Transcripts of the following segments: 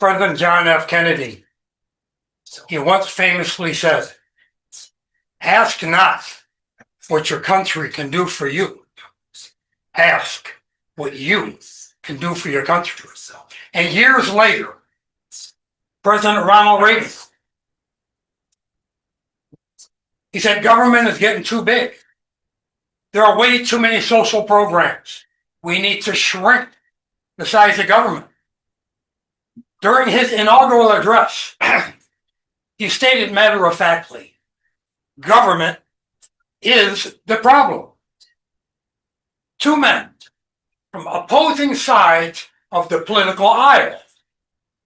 President John F. Kennedy, he once famously said, "Ask not what your country can do for you. Ask what you can do for your country." And years later, President Ronald Reagan, he said, "Government is getting too big. There are way too many social programs. We need to shrink the size of government." During his inaugural address, he stated matter-of-factly, "Government is the problem." Two men from opposing sides of the political aisle,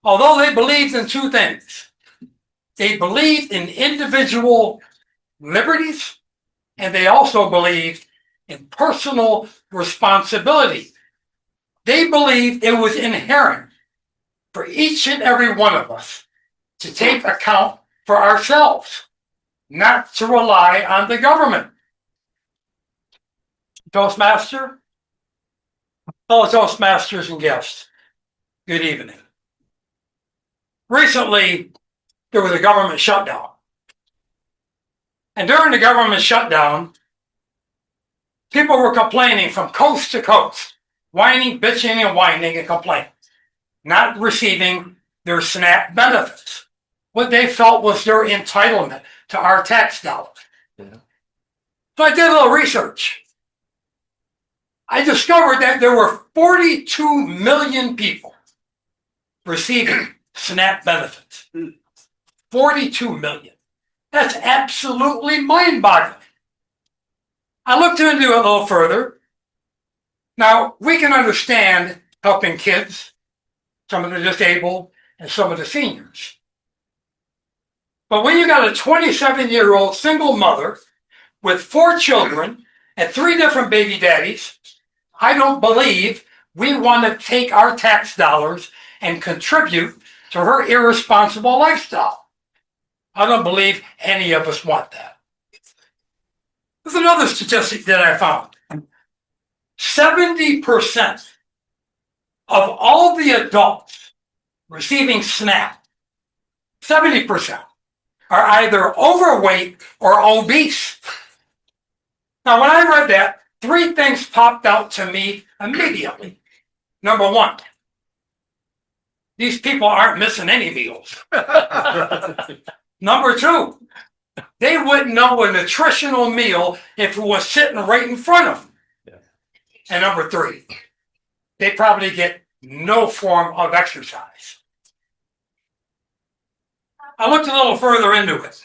although they believed in two things. They believed in individual liberties, and they also believed in personal responsibility. They believed it was inherent for each and every one of us to take account for ourselves, not to rely on the government. Toastmaster, fellow Toastmasters and guests, good evening. Recently, there was a government shutdown. And during the government shutdown, people were complaining from coast to coast, whining, bitching, and whining and complaining, not receiving their SNAP benefits, what they felt was their entitlement to our tax dollars. Yeah. So I did a little research. I discovered that there were 42 million people receiving SNAP benefits. 42 million. That's absolutely mind-boggling. I looked into it a little further. Now, we can understand helping kids, some of the disabled, and some of the seniors. But when you got a 27-year-old single mother with 4 children and 3 different baby daddies, I don't believe we want to take our tax dollars and contribute to her irresponsible lifestyle. I don't believe any of us want that. There's another statistic that I found. 70% of all the adults receiving SNAP, 70%, are either overweight or obese. Now, when I read that, 3 things popped out to me immediately. Number 1, these people aren't missing any meals. Number 2, they wouldn't know a nutritional meal if it was sitting right in front of them. Yeah. And number 3, they probably get no form of exercise. I looked a little further into it.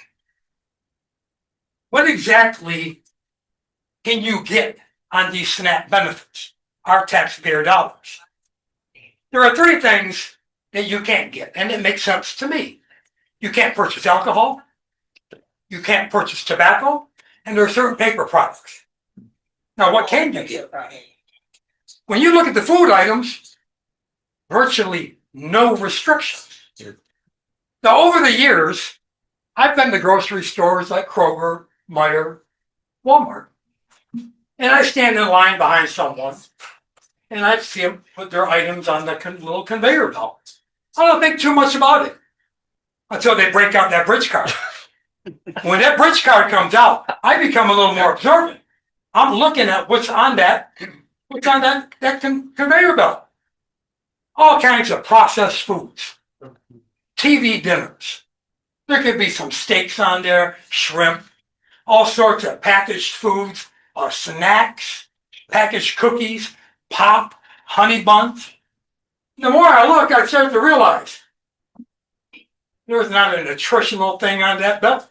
What exactly can you get on these SNAP benefits, our taxpayer dollars? There are 3 things that you can't get, and it makes sense to me. You can't purchase alcohol, you can't purchase tobacco, and there are certain paper products. Now, what can you get? When you look at the food items, virtually no restrictions. Now, over the years, I've been to grocery stores like Kroger, Meijer, Walmart, and I stand in line behind someone, and I see them put their items on the little conveyor belt. I don't think too much about it until they break out that bridge card. When that bridge card comes out, I become a little more observant. I'm looking at what's on that conveyor belt. All kinds of processed foods, TV dinners. There could be some steaks on there, shrimp, all sorts of packaged foods, snacks, packaged cookies, pop, honey buns. The more I look, I start to realize there's not a nutritional thing on that belt.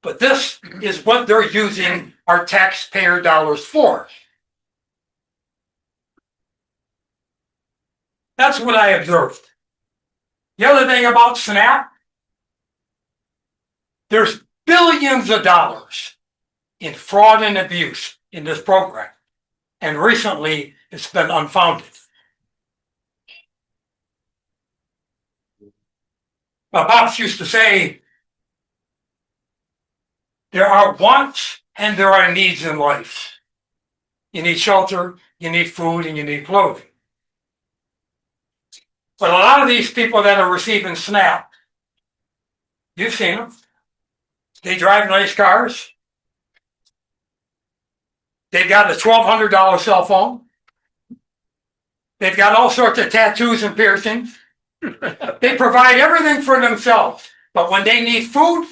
But this is what they're using our taxpayer dollars for. That's what I observed. The other thing about SNAP, there's billions of dollars in fraud and abuse in this program. And recently, it's been unfounded. My pops used to say, there are wants and there are needs in life. You need shelter, you need food, and you need clothing. But a lot of these people that are receiving SNAP, you've seen them. They drive nice cars. They've got a $1,200 cell phone. They've got all sorts of tattoos and piercings. They provide everything for themselves. But when they need food,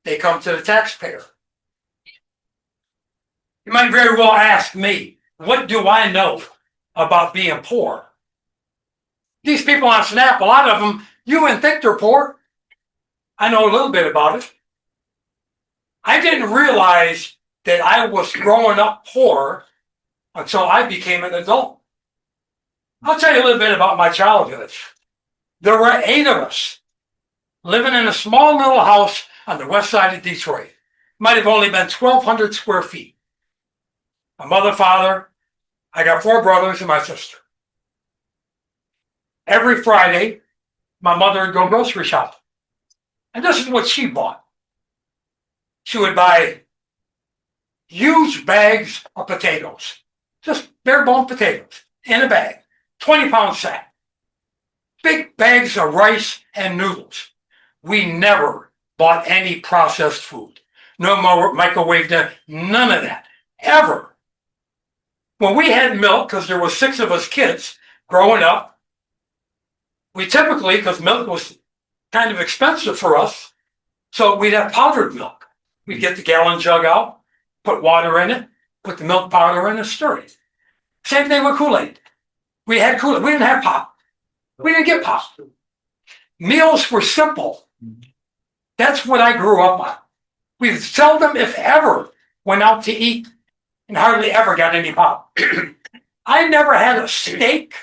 they come to the taxpayer. You might very well ask me, what do I know about being poor? These people on SNAP, a lot of them, you wouldn't think they're poor. I know a little bit about it. I didn't realize that I was growing up poor until I became an adult. I'll tell you a little bit about my childhood. There were 8 of us living in a small little house on the west side of Detroit. Might have only been 1,200 square feet. My mother, father, I got 4 brothers and my sister. Every Friday, my mother would go grocery shopping. And this is what she bought. She would buy huge bags of potatoes, just bare bone potatoes in a bag, 20-pound sack. Big bags of rice and noodles. We never bought any processed food. No more microwave, none of that, ever. When we had milk, because there were 6 of us kids growing up, we typically, because milk was kind of expensive for us, so we'd have powdered milk. We'd get the gallon jug out, put water in it, put the milk powder in and stir it. Same thing with Kool-Aid. We had Kool-Aid. We didn't have pop. We didn't get pop. Meals were simple. That's what I grew up on. We seldom, if ever, went out to eat and hardly ever got any pop. I never had a steak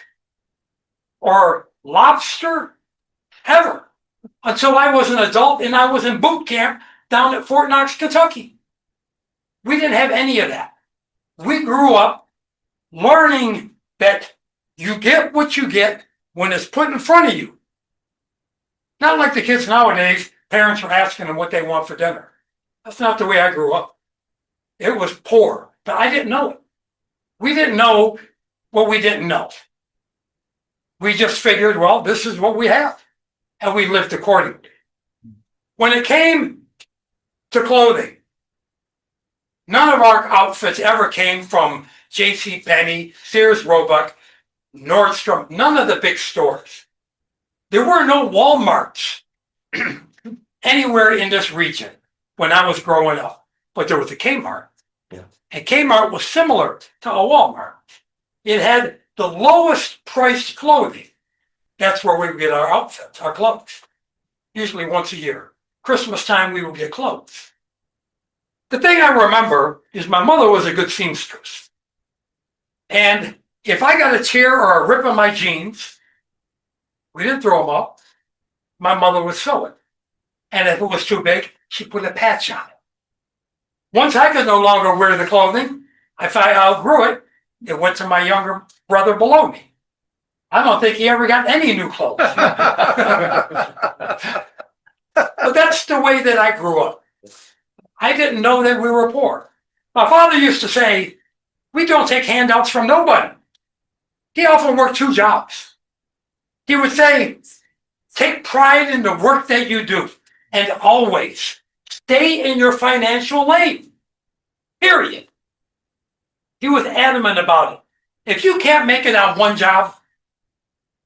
or lobster ever until I was an adult and I was in boot camp down at Fort Knox, Kentucky. We didn't have any of that. We grew up learning that you get what you get when it's put in front of you. Not like the kids nowadays, parents are asking them what they want for dinner. That's not the way I grew up. It was poor, but I didn't know it. We didn't know what we didn't know. We just figured, well, this is what we have, and we lived accordingly. When it came to clothing, none of our outfits ever came from J.C. Penney, Sears Roebuck, Nordstrom, none of the big stores. There were no Walmarts anywhere in this region when I was growing up, but there was a Kmart. Yeah. And Kmart was similar to a Walmart. It had the lowest priced clothing. That's where we would get our outfits, our clothes, usually once a year. Christmas time, we would get clothes. The thing I remember is my mother was a good seamstress. And if I got a tear or a rip in my jeans, we didn't throw them up. My mother would sew it. And if it was too big, she put a patch on it. Once I could no longer wear the clothing, if I outgrew it, it went to my younger brother below me. I don't think he ever got any new clothes. But that's the way that I grew up. I didn't know that we were poor. My father used to say, we don't take handouts from nobody. He often worked 2 jobs. He would say, take pride in the work that you do and always stay in your financial lane, period. He was adamant about it. If you can't make it on one job,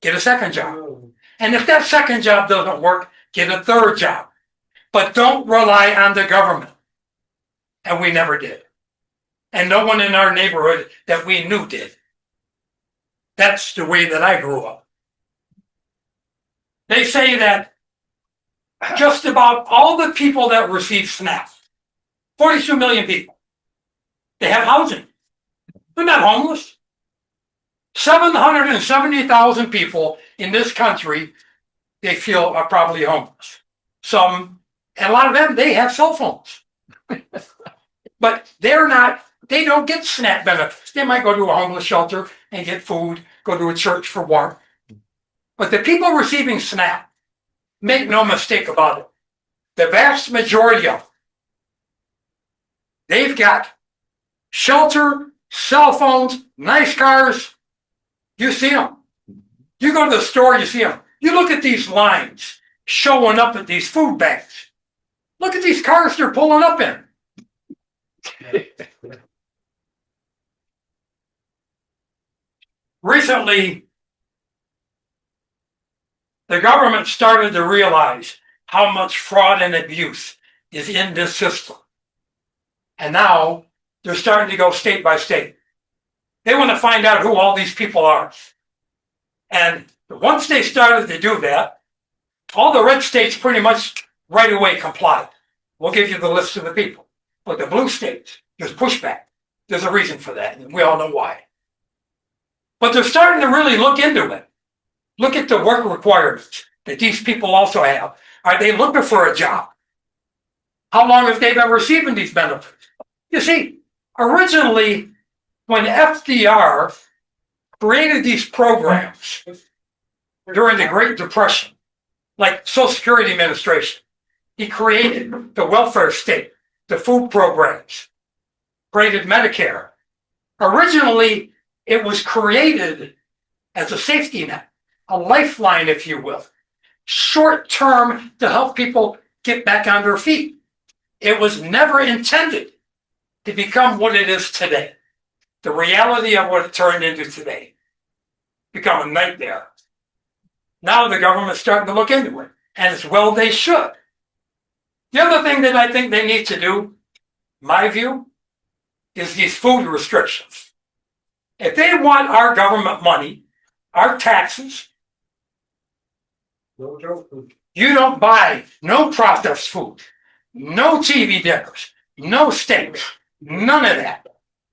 get a second job. And if that second job doesn't work, get a third job. But don't rely on the government. And we never did. And no one in our neighborhood that we knew did. That's the way that I grew up. They say that just about all the people that receive SNAP, 42 million people, they have housing. They're not homeless. 770,000 people in this country, they feel are probably homeless. Some, and a lot of them, they have cell phones. But they don't get SNAP benefits. They might go to a homeless shelter and get food, go to a church for warmth. But the people receiving SNAP, make no mistake about it, the vast majority of them, they've got shelter, cell phones, nice cars. You see them. You go to the store, you see them. You look at these lines showing up at these food banks. Look at these cars they're pulling up in. Recently, the government started to realize how much fraud and abuse is in this system. And now they're starting to go state by state. They want to find out who all these people are. And once they started to do that, all the red states pretty much right away complied. We'll give you the list of the people. But the blue states, there's pushback. There's a reason for that, and we all know why. But they're starting to really look into it. Look at the work requirements that these people also have. Are they looking for a job? How long have they been receiving these benefits? You see, originally, when FDR created these programs during the Great Depression, like Social Security Administration, he created the welfare state, the food programs, created Medicare. Originally, it was created as a safety net, a lifeline, if you will, short term to help people get back on their feet. It was never intended to become what it is today. The reality of what it turned into today become a nightmare. Now the government's starting to look into it, and as well they should. The other thing that I think they need to do, my view, is these food restrictions. If they want our government money, our taxes, you don't buy no processed food, no TV dinners, no steaks, none of that.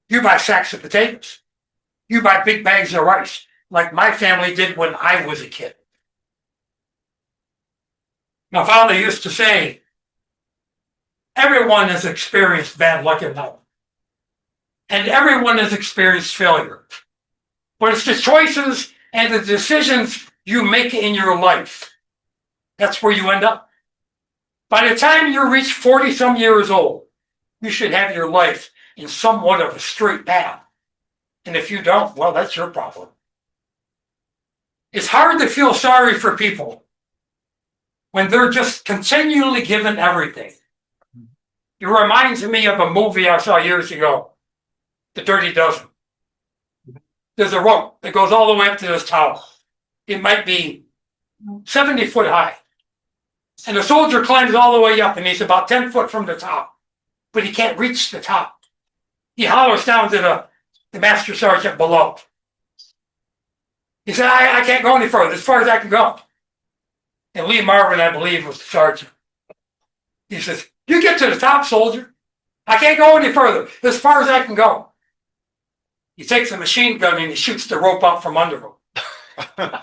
You buy sacks of potatoes. You buy big bags of rice, like my family did when I was a kid. My father used to say, everyone has experienced bad luck in life. And everyone has experienced failure. But it's the choices and the decisions you make in your life. That's where you end up. By the time you reach 40 some years old, you should have your life in somewhat of a straight path. And if you don't, well, that's your problem. It's hard to feel sorry for people when they're just continually given everything. It reminds me of a movie I saw years ago, The Dirty Dozen. There's a rope that goes all the way up to this tower. It might be 70 foot high. And the soldier climbs all the way up, and he's about 10 foot from the top. But he can't reach the top. He hollers down to the master sergeant below. He said, I can't go any further, as far as I can go. And Lee Marvin, I believe, was the sergeant. He says, you get to the top, soldier. I can't go any further, as far as I can go. He takes a machine gun and he shoots the rope out from under him.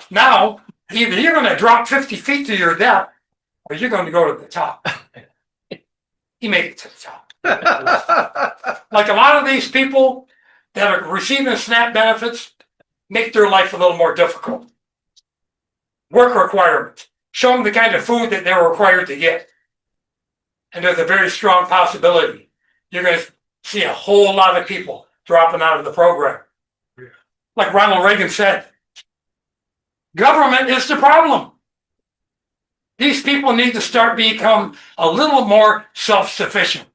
Now, either you're going to drop 50 feet to your death, or you're going to go to the top. He made it to the top. Like a lot of these people that are receiving SNAP benefits make their life a little more difficult. Work requirements. Show them the kind of food that they're required to get. And there's a very strong possibility you're going to see a whole lot of people dropping out of the program. Yeah. Like Ronald Reagan said, government is the problem. These people need to start become a little more self-sufficient.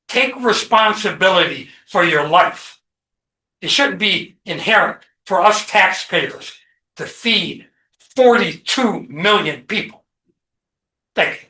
Take responsibility for your life. It shouldn't be inherent for us taxpayers to feed 42 million people. Thank you.